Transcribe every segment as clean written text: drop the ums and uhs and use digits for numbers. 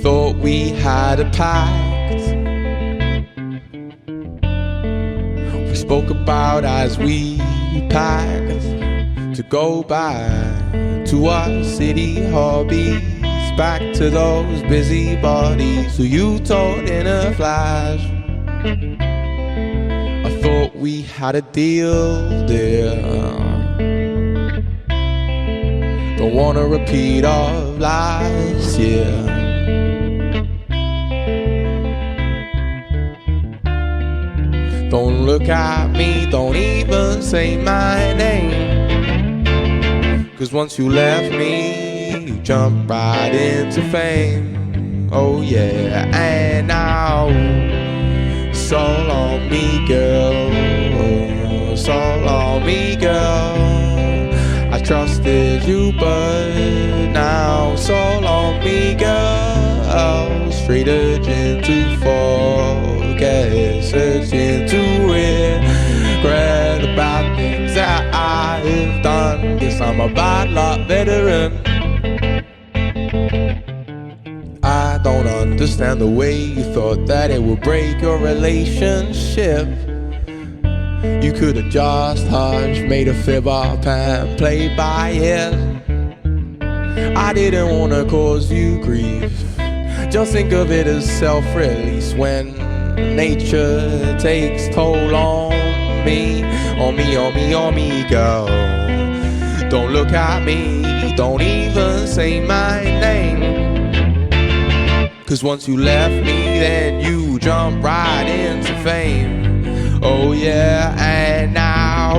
thought we had a pact. We spoke about as we packed to go back to our city hobbies, back to those busy bodies who you told in a flash. I thought we had a deal, dear. Don't want a repeat of last year. Don't look at me, don't even say my name, 'cause once you left me, you jumped right into fame. Oh yeah, and now it's all on me, girl. It's all on me, girl. I trusted you, but now it's all on me, girl. Straight urging to forget, searching to regret about things that I've done. Guess I'm a bad luck veteran. I don't understand the way you thought that it would break your relationship. You could have just hushed, made a fib up and played by it. I didn't want to cause you grief. Just think of it as self-release when nature takes toll on me, on me, on me, on me, girl. Don't look at me, don't even say my name, 'cause once you left me, then you jumped right into fame. Oh yeah, and now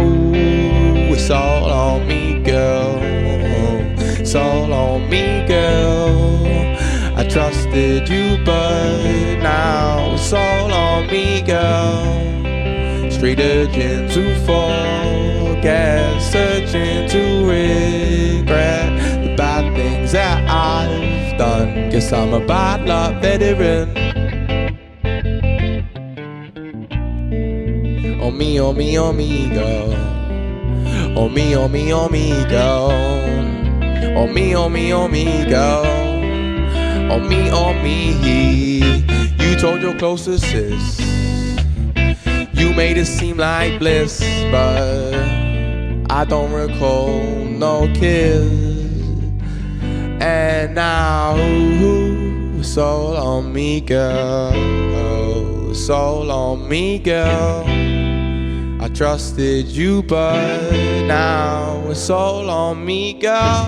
it's all on me, girl. It's all on me, girl. I trusted you, but now it's all on me, girl. Straight urging to forget, searching to regret the bad things that I've done. Guess I'm a bad luck veteran. On me, on me, on me, girl. On me, on me, on me, girl. On me, on me, on me, girl. On me, on me. You told your closest sis, you made it seem like bliss, but I don't recall no kiss. And now it's all on me, girl. It's all on me, girl. I trusted you, but now it's all on me, girl.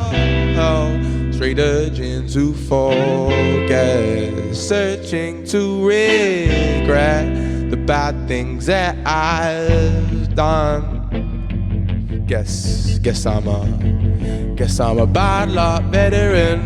Straight urging to forget, searching to regret the bad things that I've done. Guess I'm a bad luck veteran.